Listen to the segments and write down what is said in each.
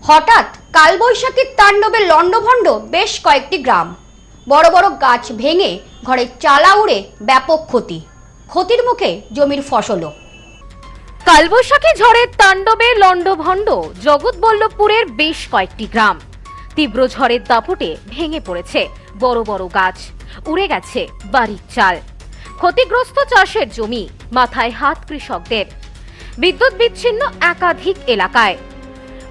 হঠাৎ কালবৈশাখীর তাণ্ডবে লণ্ডভণ্ড বেশ কয়েকটি গ্রাম। বড় বড় গাছ ভেঙে ঘরের চালা উড়ে ব্যাপক ক্ষতির মুখে জমির ফসলও। কালবৈশাখী ঝড়ের তাণ্ডবে লণ্ডভণ্ড জগৎবল্লভপুরের বেশ কয়েকটি গ্রাম। তীব্র ঝড়ের দাপটে ভেঙে পড়েছে বড় বড় গাছ, উড়ে গেছে বাড়ির চাল। ক্ষতিগ্রস্ত চাষের জমি, মাথায় হাত কৃষকদের। বিদ্যুৎ বিচ্ছিন্ন একাধিক এলাকায়।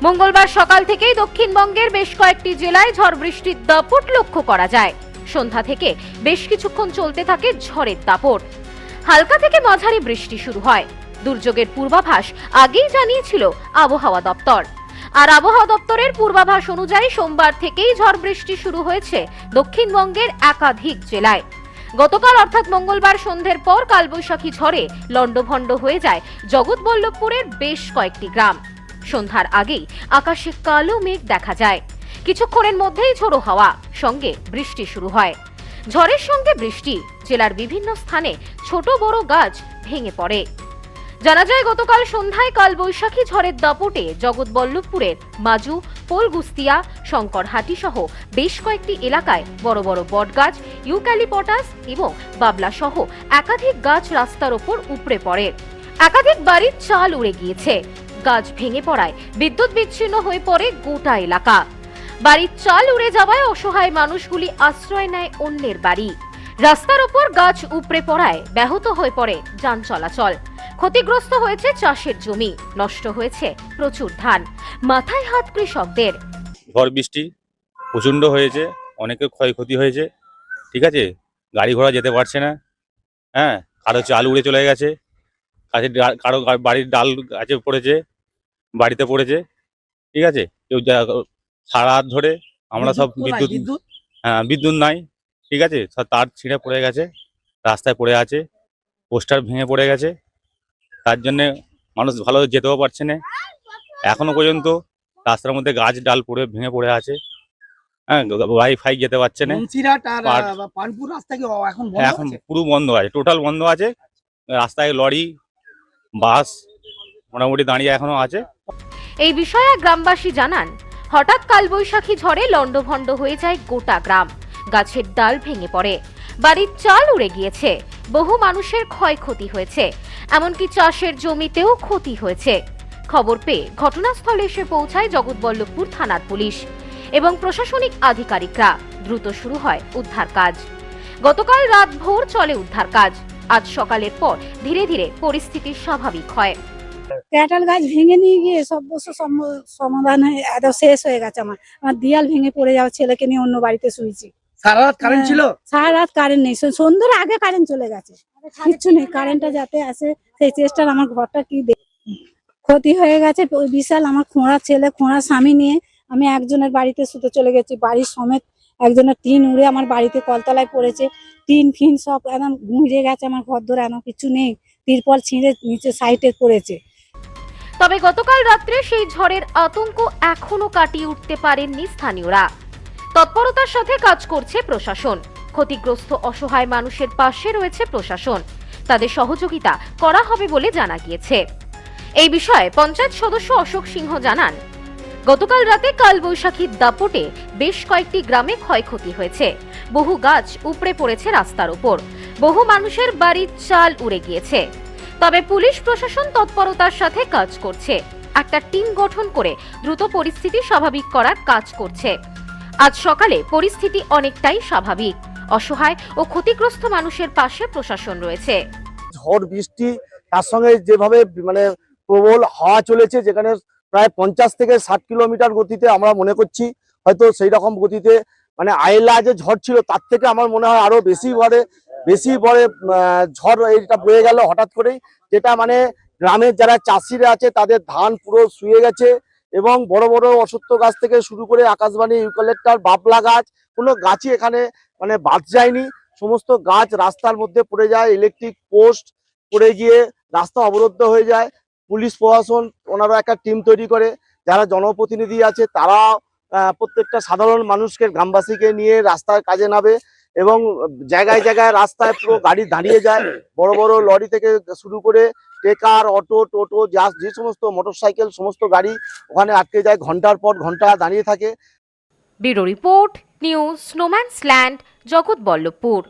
মঙ্গলবার সকাল থেকেই দক্ষিণবঙ্গের বেশ কয়েকটি জেলায় ঝড় বৃষ্টির দাপট লক্ষ্য করা যায়। সন্ধ্যা থেকে বেশ কিছুক্ষণ চলতে থাকে ঝড়ের দাপট। হালকা থেকে মাঝারি বৃষ্টি শুরু হয়। দুর্যোগের পূর্বাভাস আগেই জানিয়েছিল আবহাওয়া দপ্তর। আর আবহাওয়া দপ্তরের পূর্বাভাস অনুযায়ী সোমবার থেকেই ঝড় বৃষ্টি শুরু হয়েছে দক্ষিণবঙ্গের একাধিক জেলায়। গতকাল অর্থাৎ মঙ্গলবার সন্ধ্যের পর কালবৈশাখী ঝড়ে লণ্ডভণ্ড হয়ে যায় জগৎবল্লভপুরের বেশ কয়েকটি গ্রাম। সন্ধ্যার আগেই আকাশে কালো মেঘ দেখা যায়। কিছুক্ষণের মধ্যেই ঝোড়ো হাওয়া সঙ্গে বৃষ্টি শুরু হয়। ঝড়ের সঙ্গে বৃষ্টি জেলার বিভিন্ন স্থানে ছোট বড় গাছ ভেঙে পড়ে। জানা যায় গতকাল সন্ধ্যায় কালবৈশাখী ঝড়ের দাপটে জগৎবল্লভপুরের মাজু, পোলগুস্তিয়া, শঙ্করহাটি সহ বেশ কয়েকটি এলাকায় বড় বড় বটগাছ, ইউক্যালিপটাস এবং বাবলা সহ একাধিক গাছ রাস্তার ওপর উপড়ে পড়ে। একাধিক বাড়ির চাল উড়ে গিয়েছে। গাছ ভেঙে পড়ায় বিদ্যুৎ বিচ্ছিন্ন হয়ে পড়ে গোটা এলাকা। বাড়ির চাল উড়ে যাওয়ায় অসহায় মানুষগুলি আশ্রয় নেয় অন্যের বাড়ি। রাস্তার ওপর গাছ উপড়ে পড়ায় ব্যাহত হয়ে পড়ে যান চলাচল। ক্ষতিগ্রস্ত হয়েছে চাষের জমি, নষ্ট হয়েছে প্রচুর ধান, মাথায় হাত কৃষকদের। ঝড় বৃষ্টি প্রচন্ড হয়েছে, অনেকের ক্ষয়ক্ষতি হয়েছে। ঠিক আছে, গাড়ি ঘোড়া যেতে পারছে না। হ্যাঁ, কারো চাল উড়ে চলে গেছে, কারো বাড়ির ডাল গাছে পড়েছে, বাড়িতে পড়েছে। ঠিক আছে, কেউ সারা রাত ধরে আমরা সব বিদ্যুৎ নাই। ঠিক আছে, সব তার ছিঁড়ে পড়ে গেছে, রাস্তায় পড়ে আছে, পোস্টার ভেঙে পড়ে গেছে। তার জন্যে মানুষ ভালো যেতেও পারছে না। এখনো পর্যন্ত রাস্তার মধ্যে গাছ ডাল পড়ে ভেঙে পড়ে আছে। হ্যাঁ, ওয়াইফাই যেতে পারছে না। এখন পুরো বন্ধ আছে, টোটাল বন্ধ আছে। রাস্তায় লরি, বাস মোটামুটি দাঁড়িয়ে এখনো আছে। এই বিষয়ে গ্রামবাসী জানান, হঠাৎ কালবৈশাখী ঝড়ে লণ্ডভণ্ড হয়ে যায় গোটা গ্রাম। গাছের ডাল ভেঙে পড়ে, বাড়ির চাল উড়ে গিয়েছে, বহু মানুষের ক্ষয়ক্ষতি হয়েছে, এমনকি চাষের জমিতেও ক্ষতি হয়েছে। খবর পেয়ে ঘটনাস্থলে এসে পৌঁছায় জগৎবল্লভপুর থানার পুলিশ এবং প্রশাসনিক আধিকারিকরা। দ্রুত শুরু হয় উদ্ধার কাজ। গতকাল রাত ভোর চলে উদ্ধার কাজ। আজ সকালের পর ধীরে ধীরে পরিস্থিতি স্বাভাবিক হয়। ক্যাটাল গাছ ভেঙে নিয়ে গিয়ে সব বছর সমাধান হয়ে একদম শেষ হয়ে গেছে। আমার দিয়াল ভেঙে পড়ে যাওয়া, ছেলেকে নিয়ে অন্য বাড়িতে শুয়েছি। সারা রাত কারেন্ট ছিল? সারা রাত কারেন্ট নেই, সন্ধ্যার আগে কারেন্ট চলে গেছে। কিচ্ছু নেই, কারেন্টটা যাতে আসে সেই চেষ্টার। আমার ঘরটা কি ক্ষতি হয়ে গেছে বিশাল। আমার খোঁড়া ছেলে, খোঁড়া স্বামী নিয়ে আমি একজনের বাড়িতে শুতে চলে গেছি। বাড়ির সমেত একজনের টিন উড়ে আমার বাড়িতে কলতলায় পড়েছে। টিন ফিন সব একদম ঘুরে গেছে। আমার ঘর ধরে এমন কিছু নেই, তিরপল ছিঁড়ে নিচে সাইডে পড়েছে। তবে গতকাল রাত্রে সেই ঝড়ের আতঙ্ক এখনো কাটিয়ে উঠতে পারেননি স্থানীয়রা। তৎপরতার সাথে কাজ করছে প্রশাসন। ক্ষতিগ্রস্ত অসহায় মানুষের পাশে রয়েছে প্রশাসন। তাদের সহযোগিতা করা হবে বলে জানা গিয়েছে। এই বিষয়ে পঞ্চায়েত সদস্য অশোক সিংহ জানান, গতকাল রাতে কালবৈশাখীর দাপটে বেশ কয়েকটি গ্রামে ক্ষয়ক্ষতি হয়েছে। বহু গাছ উপড়ে পড়েছে রাস্তার উপর, বহু মানুষের বাড়ির চাল উড়ে গিয়েছে। তবে পুলিশ প্রশাসন তৎপরতার সাথে কাজ করছে। একটা টিম গঠন করে দ্রুত পরিস্থিতি স্বাভাবিক করার কাজ করছে। আজ সকালে পরিস্থিতি অনেকটাই স্বাভাবিক। অসহায় ও ক্ষতিগ্রস্ত মানুষের পাশে প্রশাসন রয়েছে। ঝড় বৃষ্টি তার সঙ্গে যেভাবে প্রবল হাওয়া চলেছে, যেখানে প্রায় 50 থেকে 60 কিলোমিটার গতিতে আমরা মনে করছি, হয়তো সেই রকম গতিতে আইলা যে ঝড় ছিল তার থেকে আমার মনে হয় আরো বেশি বড় ঝড় এইটা বয়ে গেল হঠাৎ করেই। যেটা গ্রামের যারা চাষিরা আছে তাদের ধান পুরো শুয়ে গেছে এবং বড় বড় অশ্বত্থ গাছ থেকে শুরু করে আকাশবাণী, ইউক্যালিপটাস, বাবলা গাছ, কোনো গাছই এখানে বাদ যায়নি। সমস্ত গাছ রাস্তার মধ্যে পড়ে যায়, ইলেকট্রিক পোস্ট পড়ে গিয়ে রাস্তা অবরুদ্ধ হয়ে যায়। পুলিশ প্রশাসন ওনারা একটা টিম তৈরি করে, যারা জনপ্রতিনিধি আছে তারা প্রত্যেকটা সাধারণ মানুষকে, গ্রামবাসীকে নিয়ে রাস্তায় কাজে নামে এবং জায়গায় জায়গায় রাস্তায় পুরো গাড়ি দাঁড়িয়ে যায়। বড় বড় লরি থেকে শুরু করে ট্রেকার, অটো, টোটো, যে সমস্ত মোটরসাইকেল, সমস্ত গাড়ি ওখানে আটকে যায়, ঘন্টার পর ঘন্টা দাঁড়িয়ে থাকে। Bureau report, news no man's land, Jagatballavpur.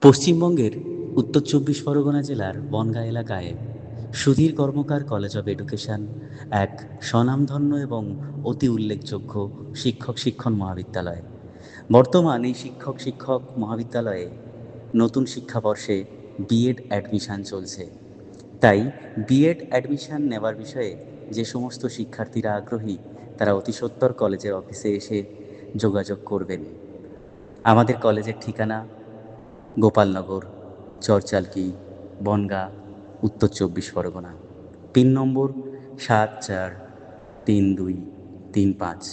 পশ্চিমবঙ্গের উত্তর 24 পরগনা জেলার বনগাঁ এলাকায় Sudhir Karmakar college of education এক স্বনামধন্য এবং অতি উল্লেখযোগ্য শিক্ষণ মহাবিদ্যালয়। বর্তমান এই শিক্ষক মহাবিদ্যালয়ে নতুন শিক্ষাবর্ষে বিএড অ্যাডমিশন চলছে। তাই বিএড অ্যাডমিশন নেওয়ার বিষয়ে যে সমস্ত শিক্ষার্থীরা আগ্রহী তারা অতি সত্বর কলেজের অফিসে এসে যোগাযোগ করবেন। আমাদের কলেজের ঠিকানা গোপালনগর, চরচালকি, বনগাঁ, উত্তর 24 পরগনা। পিন নম্বর 743235।